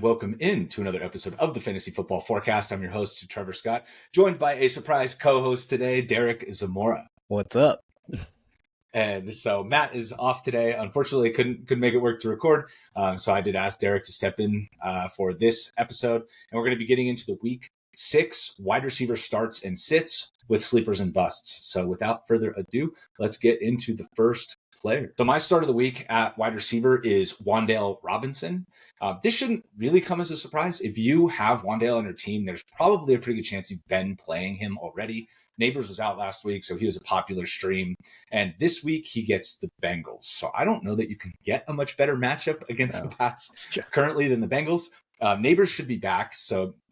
Welcome in to another episode of the Fantasy Football Forecast. I'm your host, Trevor Scott, joined by a surprise co-host today, Derek Zamora. What's up? And so Matt is off today. Unfortunately, couldn't make it work to record. So I did ask Derek to step in for this episode. And we're going to be getting into the Week 6 wide receiver starts and sits with sleepers and busts. So without further ado, let's get into the first player. So my start of the week at wide receiver is Wan'Dale Robinson. This shouldn't really come as a surprise. If you have Wan'Dale on your team, there's probably a pretty good chance you've been playing him already. Nabers was out last week, so he was a popular stream. And this week, he gets the Bengals. So I don't know that you can get a much better matchup against the Pats currently than the Bengals. Nabers should be back,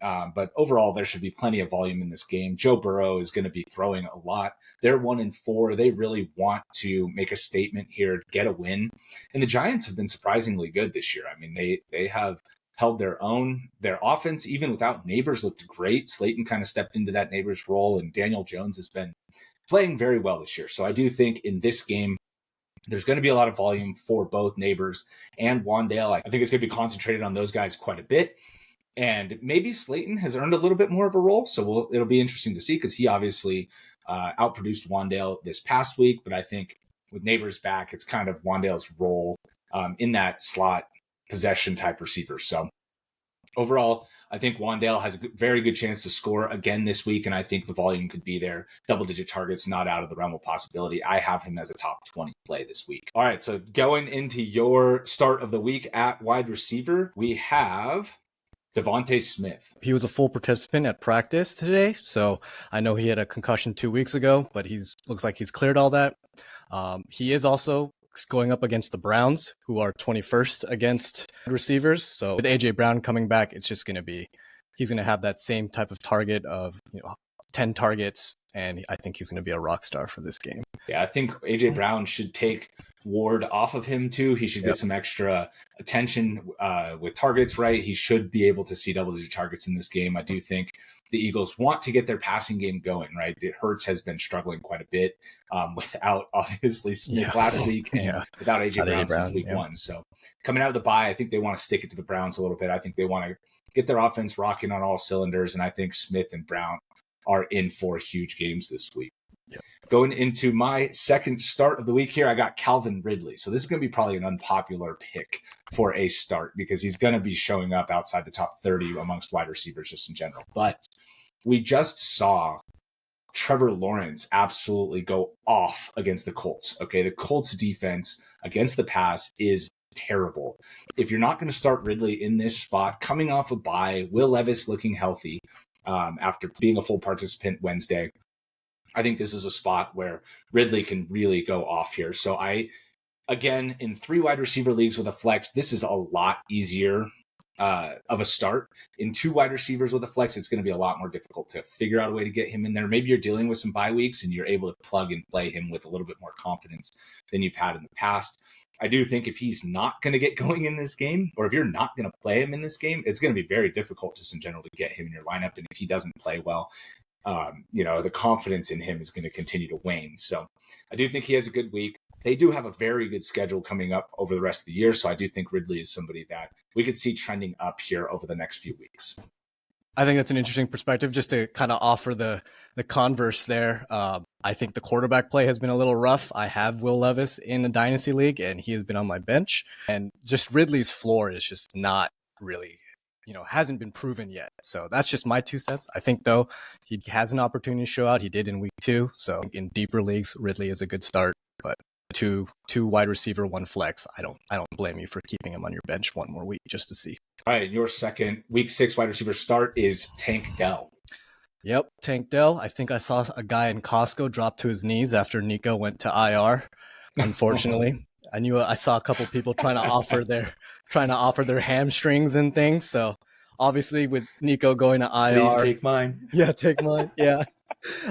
but overall, there should be plenty of volume in this game. Joe Burrow is going to be throwing a lot. They're 1-4. They really want to make a statement here, get a win. And the Giants have been surprisingly good this year. I mean, they have held their own. Their offense, even without Nabers, looked great. Slayton kind of stepped into that Nabers role, and Daniel Jones has been playing very well this year. So I do think in this game, there's going to be a lot of volume for both Nabers and Wan'Dale. I think it's going to be concentrated on those guys quite a bit. And maybe Slayton has earned a little bit more of a role. So it'll be interesting to see because he obviously outproduced Wan'Dale this past week. But I think with Nabers back, it's kind of Wan'Dale's role in that slot possession type receiver. So overall, I think Wan'Dale has a very good chance to score again this week, and I think the volume could be there. Double-digit targets, not out of the realm of possibility. I have him as a top 20 play this week. All right, so going into your start of the week at wide receiver, we have DeVonta Smith. He was a full participant at practice today, so I know he had a concussion 2 weeks ago, but looks like he's cleared all that. He is also going up against the Browns, who are 21st against receivers. So with AJ Brown coming back, it's just going to be, he's going to have that same type of target of 10 targets, and I think he's going to be a rock star for this game. Yeah, I think AJ Brown should take Ward off of him too. He should get some extra attention with targets, right? He should be able to see double-digit targets in this game. I do think the Eagles want to get their passing game going, right? Hurts has been struggling quite a bit without, obviously, Smith last week and without AJ Brown since week 1. So coming out of the bye, I think they want to stick it to the Browns a little bit. I think they want to get their offense rocking on all cylinders, and I think Smith and Brown are in for huge games this week. Going into my second start of the week here, I got Calvin Ridley. So this is going to be probably an unpopular pick for a start because he's going to be showing up outside the top 30 amongst wide receivers just in general. But we just saw Trevor Lawrence absolutely go off against the Colts. Okay, the Colts defense against the pass is terrible. If you're not going to start Ridley in this spot, coming off a bye, Will Levis looking healthy after being a full participant Wednesday, I think this is a spot where Ridley can really go off here. So again, in 3 wide receiver leagues with a flex, this is a lot easier of a start. In 2 wide receivers with a flex, it's going to be a lot more difficult to figure out a way to get him in there. Maybe you're dealing with some bye weeks and you're able to plug and play him with a little bit more confidence than you've had in the past. I do think if he's not going to get going in this game, or if you're not going to play him in this game, it's going to be very difficult just in general to get him in your lineup. And if he doesn't play well, the confidence in him is going to continue to wane. So I do think he has a good week. They do have a very good schedule coming up over the rest of the year. So I do think Ridley is somebody that we could see trending up here over the next few weeks. I think that's an interesting perspective just to kind of offer the converse there. I think the quarterback play has been a little rough. I have Will Levis in a dynasty league and he has been on my bench, and just Ridley's floor is just not really hasn't been proven yet. So that's just my 2 cents. I think, though, he has an opportunity to show out. He did in week 2. So in deeper leagues, Ridley is a good start. But two wide receiver, 1 flex. I don't blame you for keeping him on your bench 1 more week just to see. All right, your second week 6 wide receiver start is Tank Dell. Yep, Tank Dell. I think I saw a guy in Costco drop to his knees after Nico went to IR. Unfortunately. I saw a couple people trying to offer their hamstrings and things. So obviously with Nico going to IR, please take mine. Yeah, take mine. Yeah,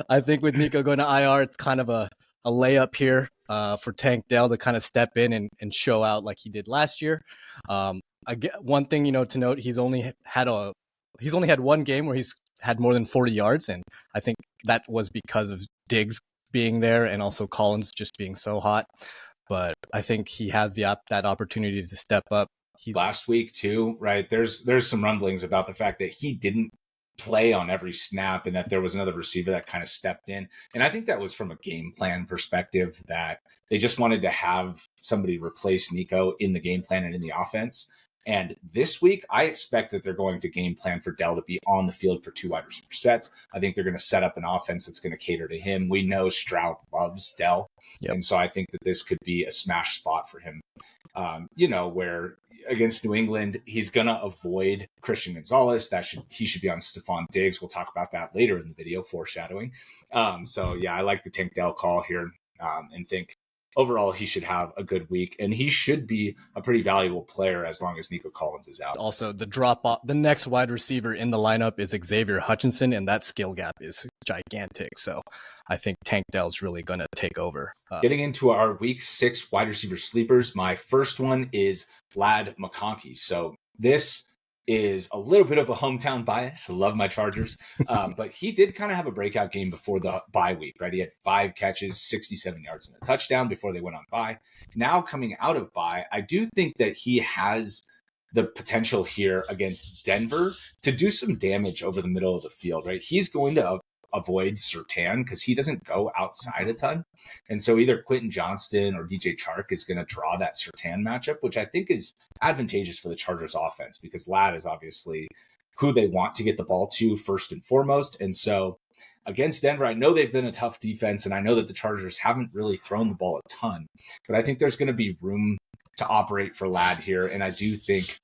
I think with Nico going to IR, it's kind of a layup here for Tank Dell to kind of step in and show out like he did last year. One thing to note, he's only had 1 game where he's had more than 40 yards, and I think that was because of Diggs being there and also Collins just being so hot. But I think he has that opportunity to step up last week too, right? There's some rumblings about the fact that he didn't play on every snap and that there was another receiver that kind of stepped in. And I think that was from a game plan perspective, that they just wanted to have somebody replace Nico in the game plan and in the offense. And this week, I expect that they're going to game plan for Dell to be on the field for 2 wide receiver sets. I think they're going to set up an offense that's going to cater to him. We know Stroud loves Dell. Yep. And so I think that this could be a smash spot for him. Where against New England, he's going to avoid Christian Gonzalez. He should be on Stefon Diggs. We'll talk about that later in the video, foreshadowing. I like the Tank Dell call here, and think overall he should have a good week, and he should be a pretty valuable player as long as Nico Collins is out. Also, the next wide receiver in the lineup is Xavier Hutchinson, and that skill gap is gigantic. So I think Tank Dell's really going to take over. Getting into our week 6 wide receiver sleepers, my first one is McConkey. So this is a little bit of a hometown bias. I love my Chargers. But he did kind of have a breakout game before the bye week, right? He had 5 catches, 67 yards, and a touchdown before they went on bye. Now coming out of bye, I do think that he has the potential here against Denver to do some damage over the middle of the field, right? He's going to avoid Surtain because he doesn't go outside a ton. And so either Quentin Johnston or DJ Chark is going to draw that Surtain matchup, which I think is advantageous for the Chargers offense because Ladd is obviously who they want to get the ball to first and foremost. And so against Denver, I know they've been a tough defense, and I know that the Chargers haven't really thrown the ball a ton, but I think there's going to be room to operate for Ladd here. And I do think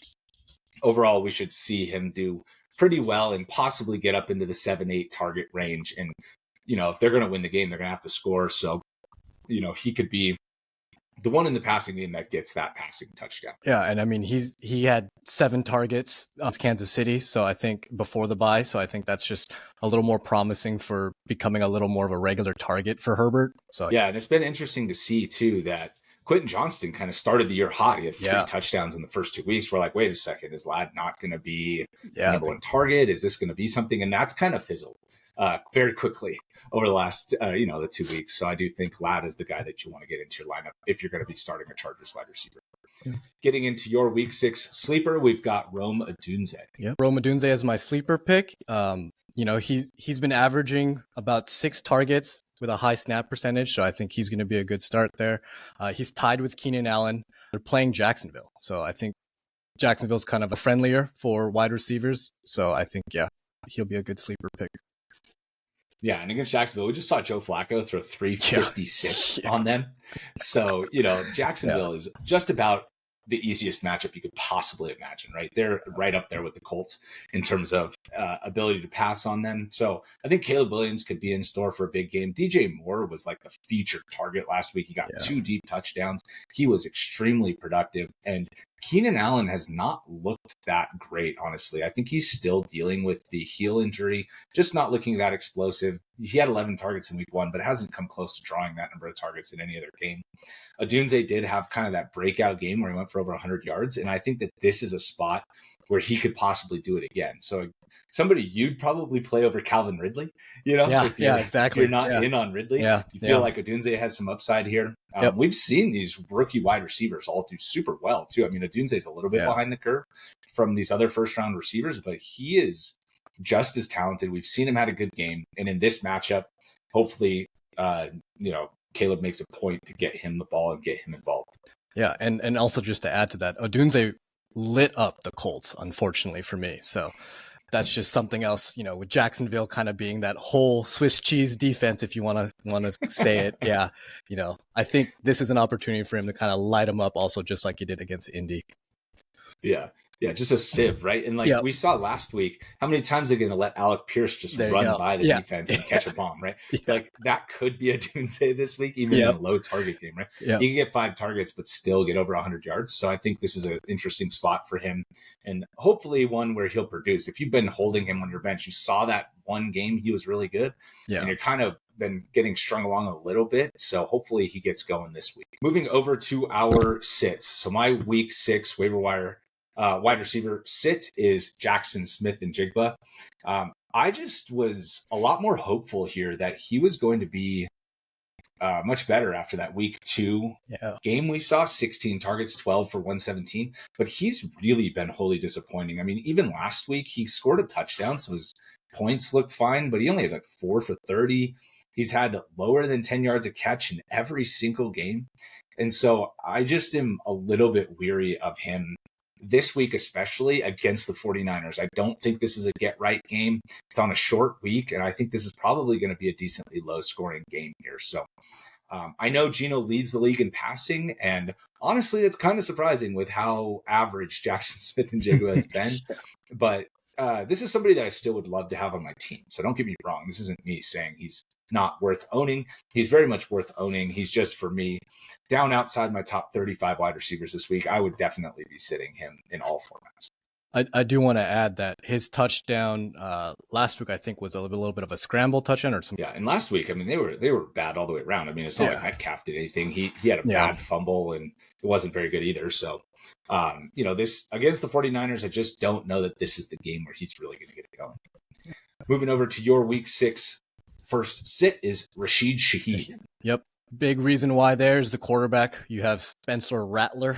overall we should see him do pretty well and possibly get up into the 7-8 target range. And, if they're going to win the game, they're going to have to score. So, he could be the one in the passing game that gets that passing touchdown. Yeah. And I mean, he had 7 targets against Kansas City. So I think before the bye. So I think that's just a little more promising for becoming a little more of a regular target for Herbert. So yeah. And it's been interesting to see too, that Quentin Johnston kind of started the year hot. He had 3 touchdowns in the first 2 weeks. We're like, wait a second, is Ladd not going to be the number one target? Is this going to be something? And that's kind of fizzled very quickly over the last, the 2 weeks. So I do think Ladd is the guy that you want to get into your lineup if you're going to be starting a Chargers wide receiver. Yeah. Getting into your week 6 sleeper, we've got Rome Odunze. Yeah, Rome Odunze is my sleeper pick. He's been averaging about 6 targets with a high snap percentage, so I think he's going to be a good start there. He's tied with Keenan Allen. They're playing Jacksonville, so I think Jacksonville's kind of a friendlier for wide receivers. So I think, he'll be a good sleeper pick. Yeah, and against Jacksonville, we just saw Joe Flacco throw 356 on them. So, Jacksonville is just about the easiest matchup you could possibly imagine, right? They're right up there with the Colts in terms of ability to pass on them. So I think Caleb Williams could be in store for a big game. DJ Moore was like the featured target last week. He got 2 deep touchdowns. He was extremely productive. And Keenan Allen has not looked that great, honestly. I think he's still dealing with the heel injury, just not looking that explosive. He had 11 targets in week 1, but hasn't come close to drawing that number of targets in any other game. Odunze did have kind of that breakout game where he went for over 100 yards, and I think that this is a spot where he could possibly do it again. So somebody you'd probably play over Calvin Ridley, exactly. If you're not in on Ridley, you feel like Odunze has some upside here. We've seen these rookie wide receivers all do super well too. I mean, Odunze is a little bit behind the curve from these other first round receivers, but he is just as talented. We've seen him had a good game, and in this matchup, hopefully, Caleb makes a point to get him the ball and get him involved. Yeah, and also just to add to that, Odunze lit up the Colts, unfortunately for me. So that's just something else, with Jacksonville kind of being that whole Swiss cheese defense, if you want to say it. Yeah, I think this is an opportunity for him to kind of light him up also, just like he did against Indy. Yeah, just a sieve, right? And we saw last week, how many times they're going to let Alec Pierce just run by the defense and catch a bomb, right? Like that could be a Odunze this week, even in a low target game, right? He can get 5 targets, but still get over 100 yards. So I think this is an interesting spot for him, and hopefully one where he'll produce. If you've been holding him on your bench, you saw that one game he was really good, and you're kind of been getting strung along a little bit. So hopefully he gets going this week. Moving over to our sits. So my week 6 waiver wire wide receiver sit is Jaxon Smith-Njigba. I just was a lot more hopeful here that he was going to be much better after that week 2 game we saw. 16 targets, 12 for 117. But he's really been wholly disappointing. I mean, even last week, he scored a touchdown, so his points look fine, but he only had like 4 for 30. He's had lower than 10 yards a catch in every single game. And so I just am a little bit weary of him this week, especially against the 49ers. I don't think this is a get-right game. It's on a short week, and I think this is probably going to be a decently low-scoring game here. So I know Geno leads the league in passing, and honestly, it's kind of surprising with how average Jaxon Smith-Njigba has been. But this is somebody that I still would love to have on my team. So don't get me wrong. This isn't me saying he's not worth owning. He's very much worth owning. He's just, for me, down outside my top 35 wide receivers this week. I would definitely be sitting him in all formats. I do want to add that his touchdown last week, I think, was a little bit of a scramble touchdown or something. Yeah, and last week, I mean, they were bad all the way around. I mean, it's not like Metcalf did anything. He had a bad fumble, and it wasn't very good either. So, this against the 49ers, I just don't know that this is the game where he's really going to get it going. Moving over to your week 6 first sit is Rashid Shaheed. Yep. Big reason why there's the quarterback. You have Spencer Rattler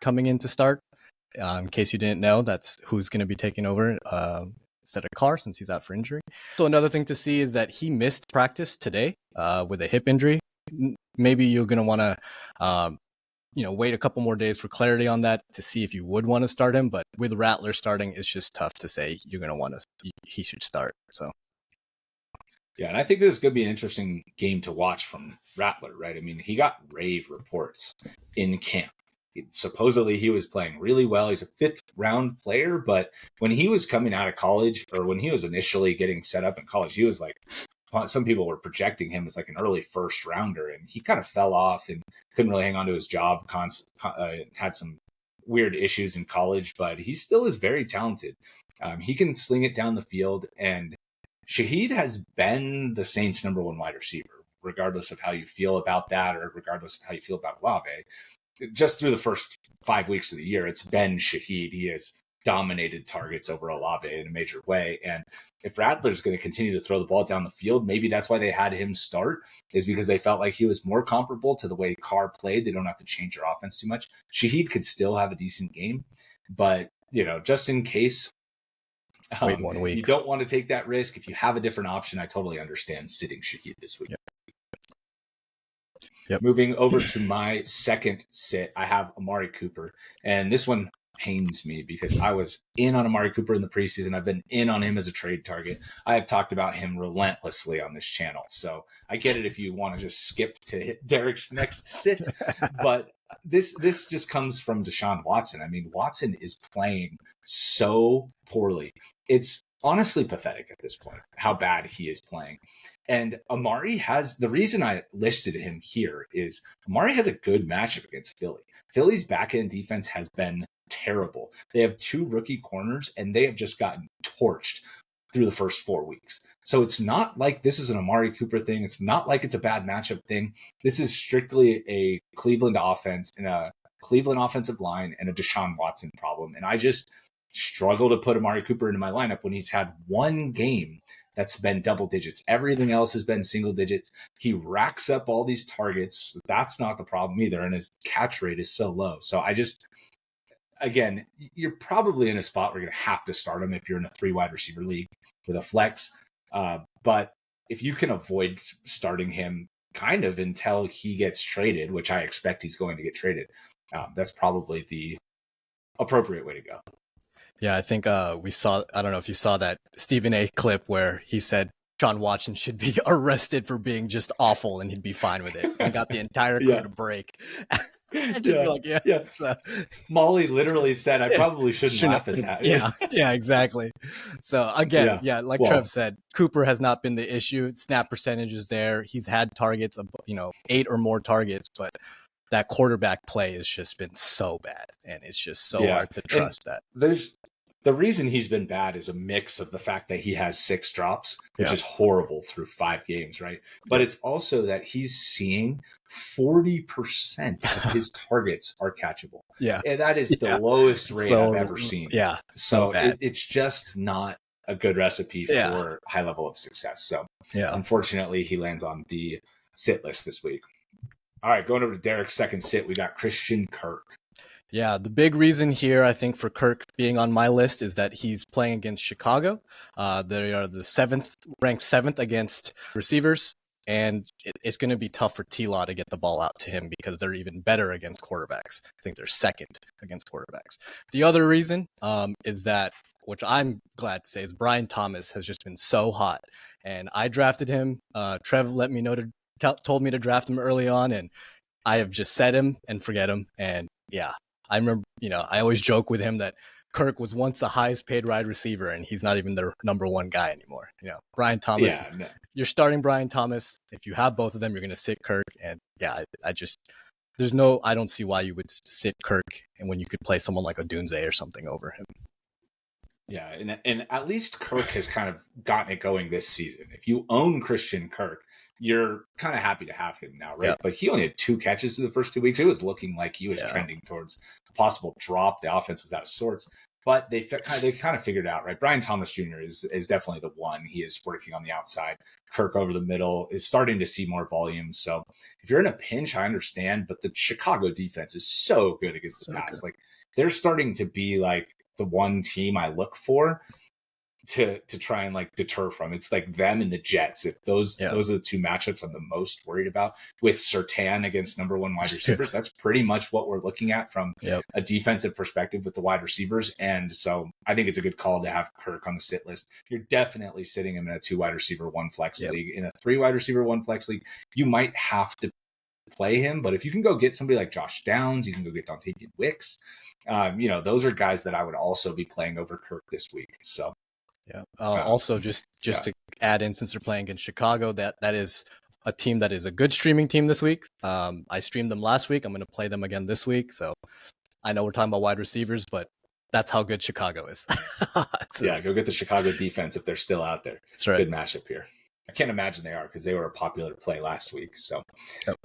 coming in to start. In case you didn't know, that's who's going to be taking over instead of Carr since he's out for injury. So another thing to see is that he missed practice today with a hip injury. Maybe you're going to want to wait a couple more days for clarity on that to see if you would want to start him. But with Rattler starting, it's just tough to say you're going to want to. He should start. So. Yeah, and I think this is going to be an interesting game to watch from Rattler, right? I mean, he got rave reports in camp. Supposedly he was playing really well. He's a 5th-round player, but when he was coming out of college, or when he was initially getting set up in college, he was like, some people were projecting him as like an early first-rounder, and he kind of fell off and couldn't really hang on to his job, had some weird issues in college, but he still is very talented. He can sling it down the field, and Shaheed has been the Saints' number 1 wide receiver, regardless of how you feel about that, or regardless of how you feel about Olave. Just through the first 5 weeks of the year, it's been Shaheed. He has dominated targets over Olave in a major way. And if Rattler's going to continue to throw the ball down the field, maybe that's why they had him start, is because they felt like he was more comparable to the way Carr played. They don't have to change their offense too much. Shaheed could still have a decent game, but just in case, wait 1 week. You don't want to take that risk. If you have a different option, I totally understand sitting Shaheed this week. Yep. Moving over to my second sit, I have Amari Cooper. And this one pains me because I was in on Amari Cooper in the preseason. I've been in on him as a trade target. I have talked about him relentlessly on this channel. So I get it if you want to just skip to hit Derek's next sit. But this just comes from Deshaun Watson. I mean, Watson is playing so poorly. It's honestly pathetic at this point how bad he is playing. And Amari has, the reason I listed him here is Amari has a good matchup against Philly. Philly's back-end defense has been terrible. They have 2 rookie corners, and they have just gotten torched through the first 4 weeks. So it's not like this is an Amari Cooper thing. It's not like it's a bad matchup thing. This is strictly a Cleveland offense and a Cleveland offensive line and a Deshaun Watson problem. And I just struggle to put Amari Cooper into my lineup when he's had 1 game that's been double digits. Everything else has been single digits. He racks up all these targets. That's not the problem either. And his catch rate is so low. So I just, again, you're probably in a spot where you're going to have to start him if you're in a 3 wide receiver league with a flex. But if you can avoid starting him kind of until he gets traded, which I expect he's going to get traded, that's probably the appropriate way to go. Yeah, I think we saw, I don't know if you saw that Stephen A clip where he said Sean Watson should be arrested for being just awful and he'd be fine with it. And got the entire crew to break. So, Molly literally said, I probably shouldn't laugh at that. Yeah, exactly. So again, like Trev said, Cooper has not been the issue. Snap percentage is there. He's had targets of, 8 or more targets, but that quarterback play has just been so bad. And it's just so hard to trust that. The reason he's been bad is a mix of the fact that he has 6 drops, which is horrible through 5 games, right? But it's also that he's seeing 40% of his targets are catchable. Yeah. And that is the lowest rate I've ever seen. Yeah. So it's just not a good recipe for high level of success. So unfortunately, he lands on the sit list this week. All right, going over to Derek's second sit, we got Christian Kirk. Yeah, the big reason here, I think, for Kirk being on my list is that he's playing against Chicago. They are the ranked seventh against receivers, and it's going to be tough for T-Law to get the ball out to him because they're even better against quarterbacks. I think they're second against quarterbacks. The other reason is that, which I'm glad to say, is Brian Thomas has just been so hot, and I drafted him. Trev let me know told me to draft him early on, and I have just set him and forget him, and yeah. I remember, I always joke with him that Kirk was once the highest paid wide receiver, and he's not even their number one guy anymore. Brian Thomas, You're starting Brian Thomas. If you have both of them, you're going to sit Kirk. And yeah, I don't see why you would sit Kirk and when you could play someone like Odunze or something over him. Yeah, and at least Kirk has kind of gotten it going this season. If you own Christian Kirk, you're kind of happy to have him now, right? Yeah. But he only had 2 catches in the first 2 weeks. It was looking like he was trending towards a possible drop. The offense was out of sorts, but they kind of figured it out, right? Brian Thomas Jr. is definitely the one. He is working on the outside. Kirk over the middle is starting to see more volume. So if you're in a pinch, I understand, but the Chicago defense is so good against the pass. Like they're starting to be like the one team I look for to try and like deter from. It's like them and the Jets. If those are the 2 matchups I'm the most worried about, with Surtain against number 1 wide receivers. That's pretty much what we're looking at from a defensive perspective with the wide receivers. And so I think it's a good call to have Kirk on the sit list. You're definitely sitting him in a 2 wide receiver 1 flex league. In a 3 wide receiver 1 flex league, you might have to play him, but if you can go get somebody like Josh Downs, you can go get Dontavian Wicks. Those are guys that I would also be playing over Kirk this week. So yeah. Also, just to add in, since they're playing against Chicago, that is a team that is a good streaming team this week. I streamed them last week. I'm going to play them again this week. So I know we're talking about wide receivers, but that's how good Chicago is. Yeah, go get the Chicago defense if they're still out there. That's right. Good matchup here. I can't imagine they are because they were a popular play last week. So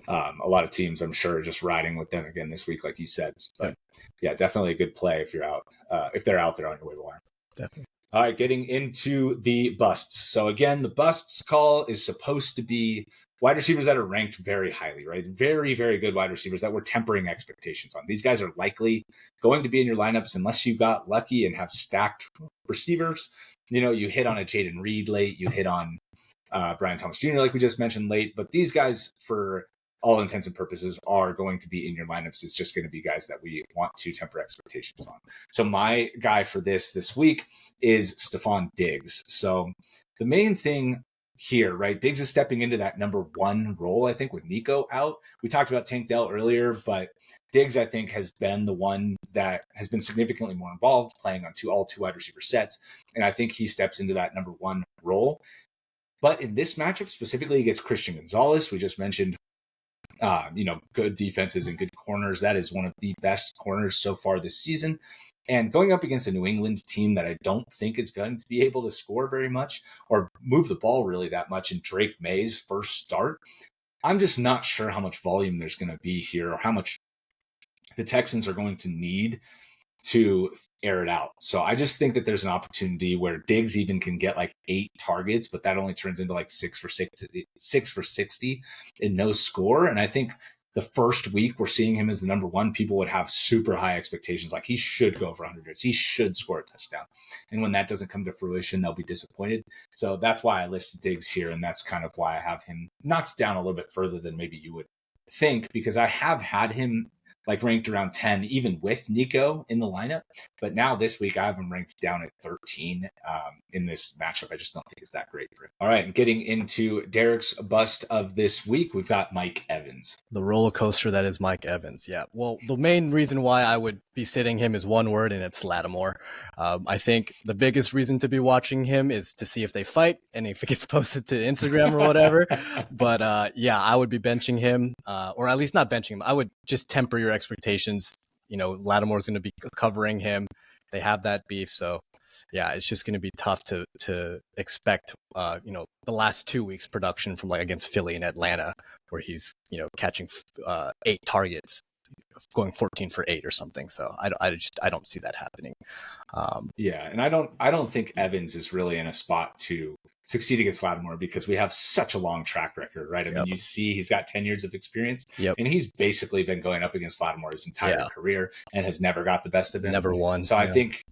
a lot of teams, I'm sure, are just riding with them again this week, like you said. But yeah, definitely a good play if you're out, if they're out there on your waiver wire. Definitely. All right, getting into the busts. So again, the busts call is supposed to be wide receivers that are ranked very highly, right? Very, very good wide receivers that we're tempering expectations on. These guys are likely going to be in your lineups unless you got lucky and have stacked receivers. You hit on a Jaden Reed late, you hit on Brian Thomas Jr., like we just mentioned, late. But these guys, for all intents and purposes, are going to be in your lineups. It's just going to be guys that we want to temper expectations on. So my guy for this week is Stefon Diggs. So the main thing here, right? Diggs is stepping into that number 1 role, I think, with Nico out. We talked about Tank Dell earlier, but Diggs, I think, has been the one that has been significantly more involved, playing on all two wide receiver sets. And I think he steps into that number 1 role. But in this matchup, specifically against Christian Gonzalez, we just mentioned good defenses and good corners. That is one of the best corners so far this season. And going up against a New England team that I don't think is going to be able to score very much or move the ball really that much in Drake May's first start, I'm just not sure how much volume there's going to be here or how much the Texans are going to need to air it out. So I just think that there's an opportunity where Diggs even can get like 8 targets, but that only turns into like 6 for 60 and no score. And I think the first week we're seeing him as the number 1, people would have super high expectations. Like he should go for 100 yards. He should score a touchdown. And when that doesn't come to fruition, they'll be disappointed. So that's why I listed Diggs here. And that's kind of why I have him knocked down a little bit further than maybe you would think, because I have had him like ranked around 10, even with Nico in the lineup. But now this week, I have him ranked down at 13 in this matchup. I just don't think it's that great for him. All right, and getting into Derek's bust of this week, we've got Mike Evans. The roller coaster that is Mike Evans. Yeah. Well, the main reason why I would be sitting him is one word, and it's Lattimore. I think the biggest reason to be watching him is to see if they fight and if it gets posted to Instagram or whatever. But I would be benching him, or at least not benching him. I would just temper your expectations. Lattimore's going to be covering him. They have that beef. So yeah, it's just going to be tough to expect, the last 2 weeks production from like against Philly and Atlanta, where he's, catching 8 targets, going 14 for 8 or something. So I don't see that happening. And I don't think Evans is really in a spot to succeed against Lattimore because we have such a long track record, right? I mean, you see he's got 10 years of experience, and he's basically been going up against Lattimore his entire career and has never got the best of him. Never won. So I think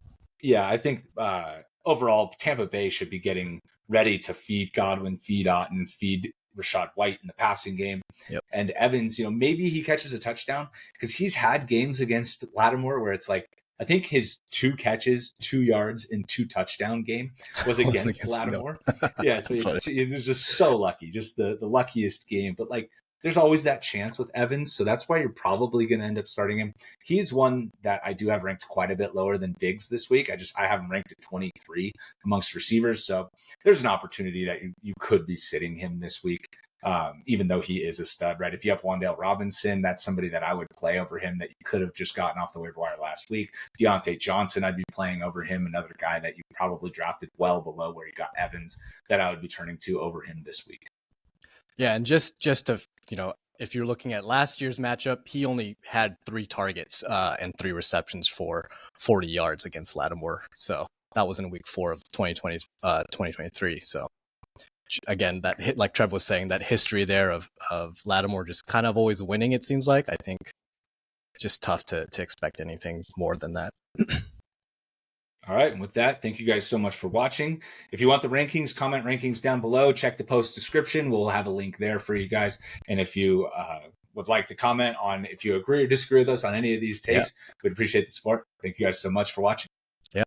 overall, Tampa Bay should be getting ready to feed Godwin, feed Otten, feed Rashad White in the passing game. And Evans, maybe he catches a touchdown because he's had games against Lattimore where it's like, I think his 2 catches, 2 yards, and 2 touchdown game was against Lattimore. So he was just so lucky, just the luckiest game. But like, there's always that chance with Evans, so that's why you're probably going to end up starting him. He's one that I do have ranked quite a bit lower than Diggs this week. I have him ranked at 23 amongst receivers, so there's an opportunity that you could be sitting him this week. Even though he is a stud, right? If you have Wan'Dale Robinson, that's somebody that I would play over him that you could have just gotten off the waiver wire last week. Deontay Johnson, I'd be playing over him, another guy that you probably drafted well below where you got Evans that I would be turning to over him this week. Yeah, and just to, if you're looking at last year's matchup, he only had 3 targets and 3 receptions for 40 yards against Lattimore. So that was in week 4 of 2023. So again, that hit, like Trev was saying, that history there of Lattimore just kind of always winning, it seems like. I think just tough to expect anything more than that. All right. And with that, thank you guys so much for watching. If you want the rankings, comment rankings down below. Check the post description. We'll have a link there for you guys. And if you would like to comment on if you agree or disagree with us on any of these takes, we'd appreciate the support. Thank you guys so much for watching.